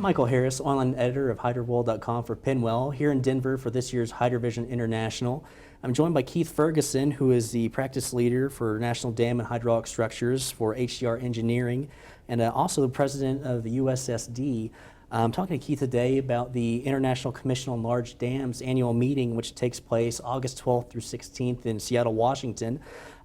Michael Harris, online editor of HydroWorld.com for Pinwell, here in Denver for this year's HydroVision International. I'm joined by Keith Ferguson, who is the practice leader for National Dam and Hydraulic Structures for HDR Engineering, and also the president of the USSD. I'm talking to Keith today about the International Commission on Large Dams annual meeting, which takes place August 12th through 16th in Seattle, Washington.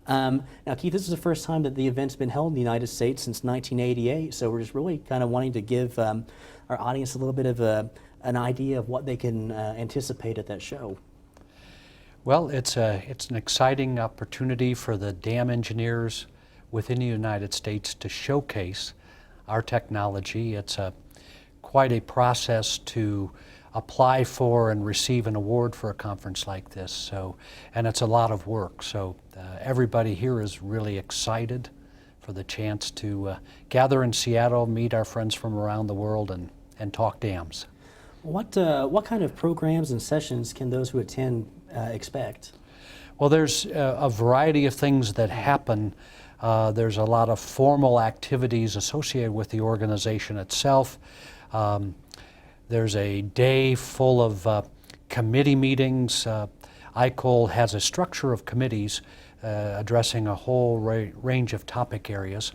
Now, Keith, this is the first time that the event's been held in the United States since 1988, so we're just really kind of wanting to give our audience a little bit of an idea of what they can anticipate at that show. Well, it's an exciting opportunity for the dam engineers within the United States to showcase our technology. It's quite a process to apply for and receive an award for a conference like this. And it's a lot of work. So everybody here is really excited for the chance to gather in Seattle, meet our friends from around the world, and talk dams. What kind of programs and sessions can those who attend expect? Well, there's a variety of things that happen. There's a lot of formal activities associated with the organization itself. There's a day full of committee meetings. ICOLD has a structure of committees addressing a whole range of topic areas.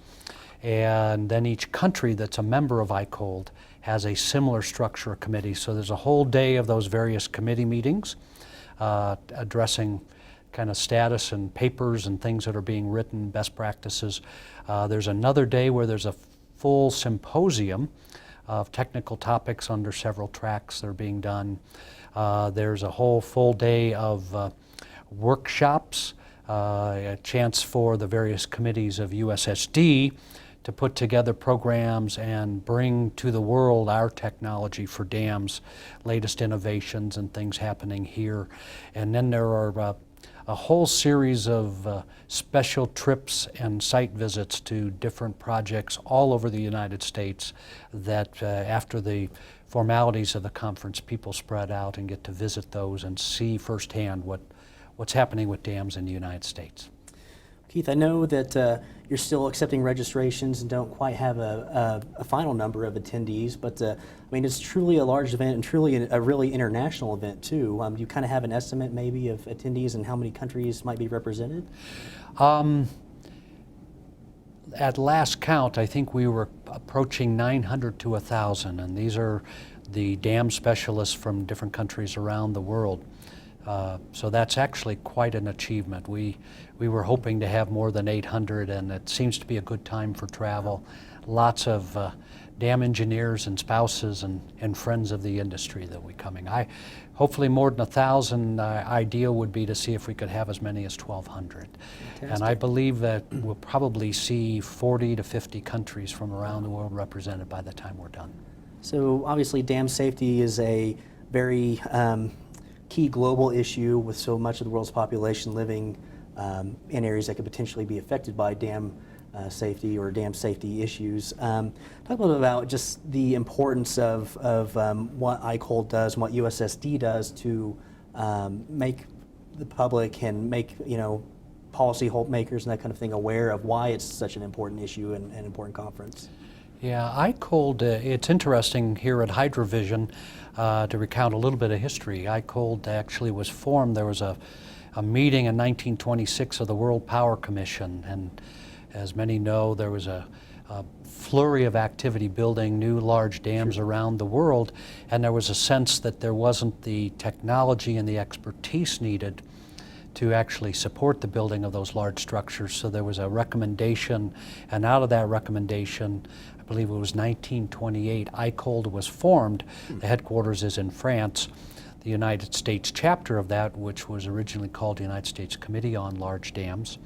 And then each country that's a member of ICOLD has a similar structure of committees. So there's a whole day of those various committee meetings addressing kind of status and papers and things that are being written, best practices. There's another day where there's a full symposium of technical topics under several tracks that are being done. There's a whole full day of workshops, a chance for the various committees of USSD to put together programs and bring to the world our technology for dams, latest innovations and things happening here. And then there are a whole series of special trips and site visits to different projects all over the United States that after the formalities of the conference, people spread out and get to visit those and see firsthand what's happening with dams in the United States. Keith, I know that you're still accepting registrations and don't quite have a final number of attendees, but I mean, it's truly a large event and truly a really international event too. Do you kind of have an estimate maybe of attendees and how many countries might be represented? At last count, I think we were approaching 900 to 1,000, and these are the dam specialists from different countries around the world. So that's actually quite an achievement. We were hoping to have more than 800, and it seems to be a good time for travel. Lots of dam engineers and spouses and friends of the industry that will be coming. Hopefully more than 1,000. Ideal would be to see if we could have as many as 1,200. Fantastic. And I believe that we'll probably see 40 to 50 countries from around the world represented by the time we're done. So obviously dam safety is a very key global issue with so much of the world's population living in areas that could potentially be affected by dam safety or dam safety issues. Talk a little bit about just the importance of what ICOLD does and what USSD does to make the public and make policy makers and that kind of thing aware of why it's such an important issue and an important conference. Yeah, ICOLD, it's interesting here at HydroVision to recount a little bit of history. ICOLD actually was formed. There was a meeting in 1926 of the World Power Commission, and as many know, there was a flurry of activity building new large dams around the world, and there was a sense that there wasn't the technology and the expertise needed to actually support the building of those large structures. So there was a recommendation, and out of that recommendation, I believe it was 1928, ICOLD was formed. The headquarters is in France. The United States chapter of that, which was originally called the United States Committee on Large Dams,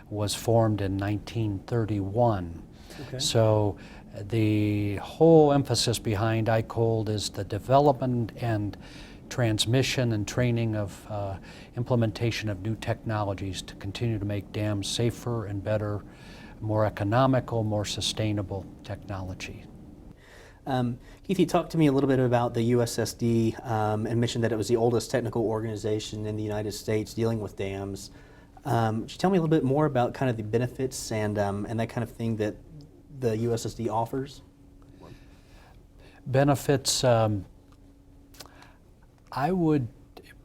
was formed in 1931. Okay. So the whole emphasis behind ICOLD is the development and transmission and training of implementation of new technologies to continue to make dams safer and better, more economical, more sustainable technology. Keith, you talked to me a little bit about the USSD and mentioned that it was the oldest technical organization in the United States dealing with dams. Could you tell me a little bit more about kind of the benefits and that kind of thing that the USSD offers? Benefits, I would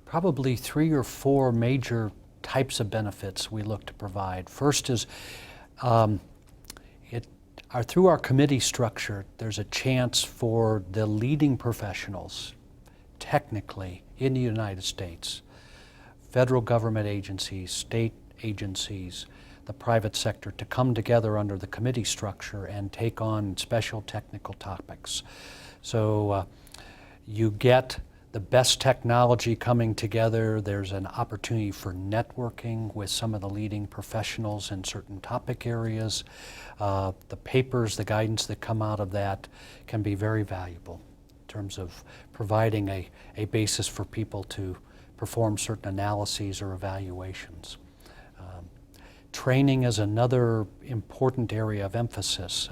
probably 3 or 4 major types of benefits we look to provide. First is through our committee structure, there's a chance for the leading professionals, technically, in the United States, federal government agencies, state agencies, the private sector, to come together under the committee structure and take on special technical topics. So you get the best technology coming together. There's an opportunity for networking with some of the leading professionals in certain topic areas. The papers, the guidance that come out of that can be very valuable in terms of providing a basis for people to perform certain analyses or evaluations. Training is another important area of emphasis.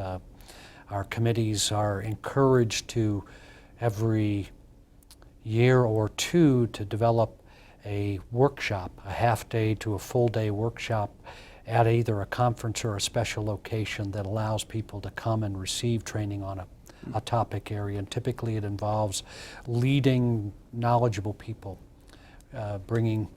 Our committees are encouraged to, every year or two, to develop a workshop, a half-day to a full-day workshop at either a conference or a special location that allows people to come and receive training on a topic area. And typically it involves leading knowledgeable people, bringing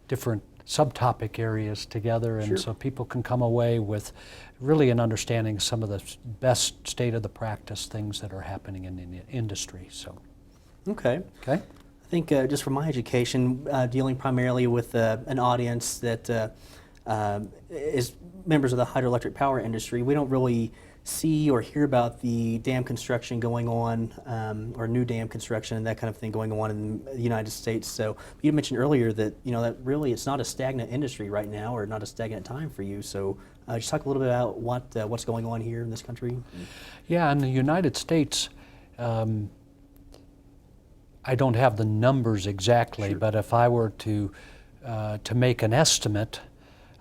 different subtopic areas together, and so people can come away with really an understanding of some of the best state-of-the-practice things that are happening in the industry. So. Okay. Okay. I think just from my education, dealing primarily with an audience that is members of the hydroelectric power industry, we don't really see or hear about the dam construction going on, or new dam construction and that kind of thing going on in the United States. So you mentioned earlier that that really it's not a stagnant industry right now, or not a stagnant time for you. So just talk a little bit about what's going on here in this country. Yeah, in the United States, I don't have the numbers exactly, but if I were to make an estimate,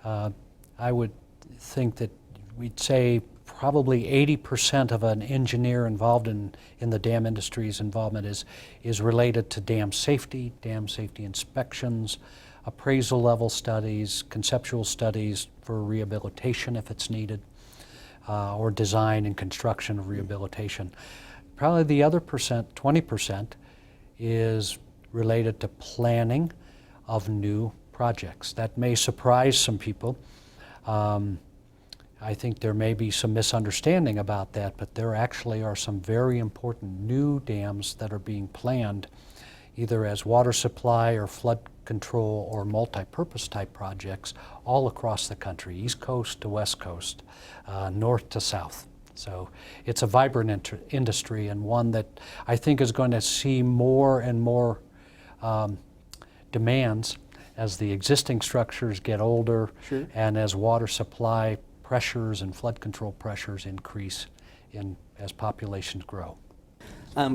I would think that we'd say probably 80% of an engineer involved in the dam industry's involvement is related to dam safety inspections, appraisal level studies, conceptual studies for rehabilitation if it's needed, or design and construction of rehabilitation. Probably the other 20% is related to planning of new projects. That may surprise some people. I think there may be some misunderstanding about that, but there actually are some very important new dams that are being planned, either as water supply or flood control or multi-purpose type projects all across the country, East Coast to West Coast, north to south. So it's a vibrant industry, and one that I think is going to see more and more demands as the existing structures get older, and as water supply pressures and flood control pressures increase as populations grow.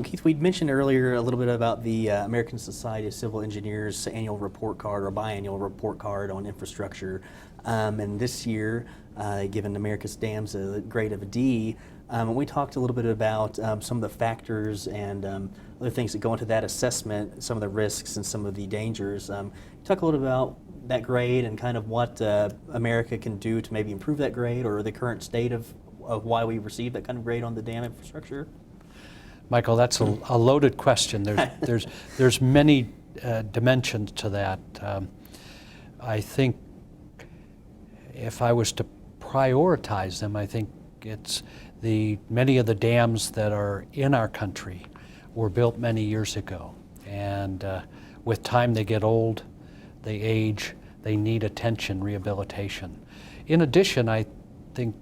Keith, we'd mentioned earlier a little bit about the American Society of Civil Engineers annual report card or biannual report card on infrastructure. And this year, given America's dams a grade of a D, we talked a little bit about some of the factors and other things that go into that assessment, some of the risks and some of the dangers. Talk a little bit about that grade and kind of what America can do to maybe improve that grade, or the current state of why we received that kind of grade on the dam infrastructure. Michael, that's a loaded question. There's many dimensions to that. I think if I was to prioritize them, I think it's many of the dams that are in our country were built many years ago, and with time they get old, they age, they need attention, rehabilitation. In addition, I think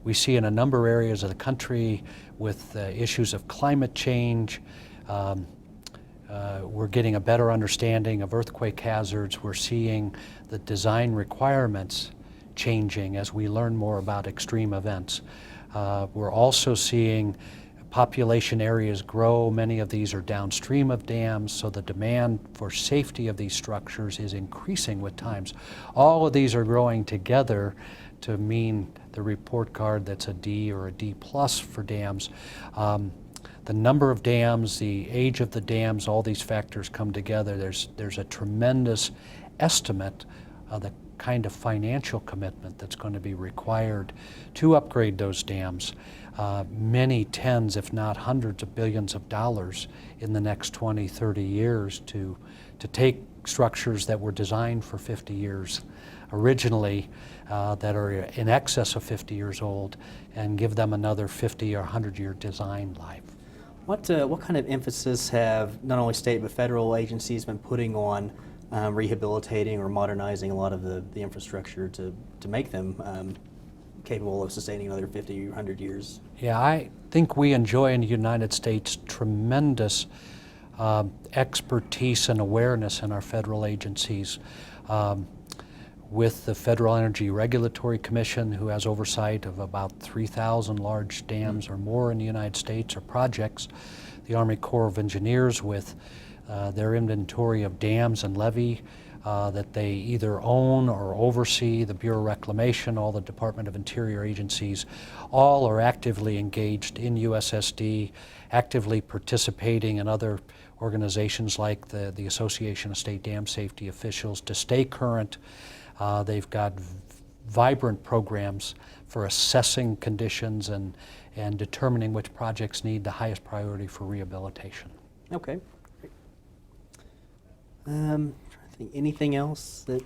we see in a number of areas of the country with issues of climate change, we're getting a better understanding of earthquake hazards. We're seeing the design requirements changing as we learn more about extreme events. We're also seeing population areas grow. Many of these are downstream of dams, so the demand for safety of these structures is increasing with times. All of these are growing together to mean the report card that's a D or a D plus for dams. The number of dams, the age of the dams, all these factors come together. There's a tremendous estimate of the kind of financial commitment that's going to be required to upgrade those dams. Many tens, if not hundreds of billions of dollars in the next 20, 30 years to take structures that were designed for 50 years originally, that are in excess of 50 years old, and give them another 50 or 100-year design life. What kind of emphasis have not only state but federal agencies been putting on rehabilitating or modernizing a lot of the infrastructure to make them capable of sustaining another 50 or 100 years? Yeah, I think we enjoy in the United States tremendous expertise and awareness in our federal agencies. With the Federal Energy Regulatory Commission, who has oversight of about 3,000 large dams or more in the United States or projects, the Army Corps of Engineers with their inventory of dams and levee that they either own or oversee, the Bureau of Reclamation, all the Department of Interior agencies, all are actively engaged in USSD, actively participating in other organizations like the Association of State Dam Safety Officials to stay current. They've got vibrant programs for assessing conditions and determining which projects need the highest priority for rehabilitation. Okay. Trying to think, anything else that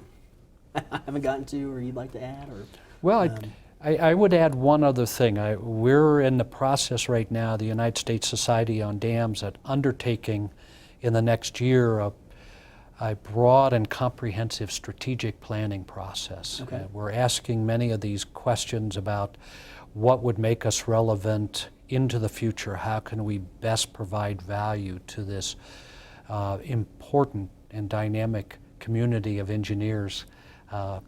I haven't gotten to or you'd like to add? Or, well, I would add one other thing. We're in the process right now, the United States Society on Dams, at undertaking in the next year a broad and comprehensive strategic planning process. Okay. We're asking many of these questions about what would make us relevant into the future. How can we best provide value to this important and dynamic community of engineers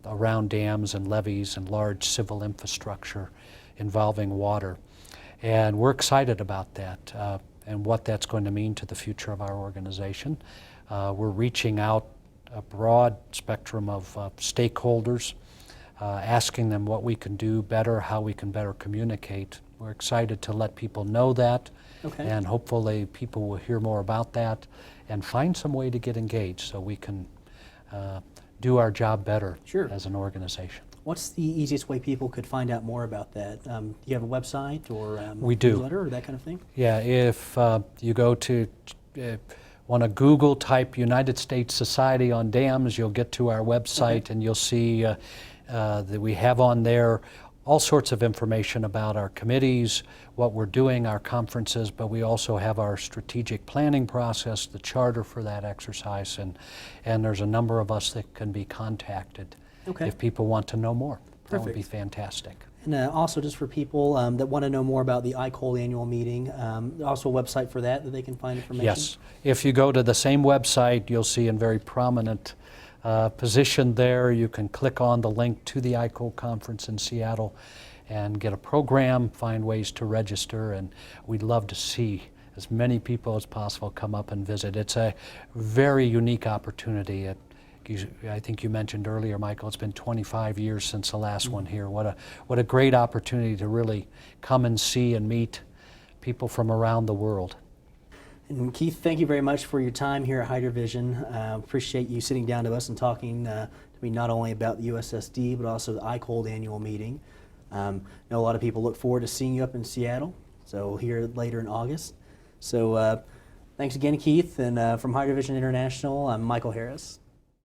around dams and levees and large civil infrastructure involving water. And we're excited about that and what that's going to mean to the future of our organization. We're reaching out a broad spectrum of stakeholders, asking them what we can do better, how we can better communicate. We're excited to let people know that, and hopefully people will hear more about that and find some way to get engaged so we can do our job better as an organization. What's the easiest way people could find out more about that? Do you have a website or we do. newsletter or that kind of thing? Yeah, if you go to want to Google, type United States Society on Dams, you'll get to our website and you'll see that we have on there all sorts of information about our committees, what we're doing, our conferences, but we also have our strategic planning process, the charter for that exercise, and there's a number of us that can be contacted if people want to know more. That would be fantastic. And also just for people that want to know more about the ICOLD Annual Meeting, also a website for that they can find information? Yes. If you go to the same website, you'll see in very prominent position there, you can click on the link to the ICOLD conference in Seattle and get a program, find ways to register, and we'd love to see as many people as possible come up and visit. It's a very unique opportunity. I think you mentioned earlier, Michael, it's been 25 years since the last one here. What a great opportunity to really come and see and meet people from around the world. And Keith, thank you very much for your time here at Hydro Vision. Appreciate you sitting down to us and talking to me not only about the USSD, but also the ICOLD Annual Meeting. I know a lot of people look forward to seeing you up in Seattle, so here later in August. So thanks again, Keith. And from Hydro Vision International, I'm Michael Harris.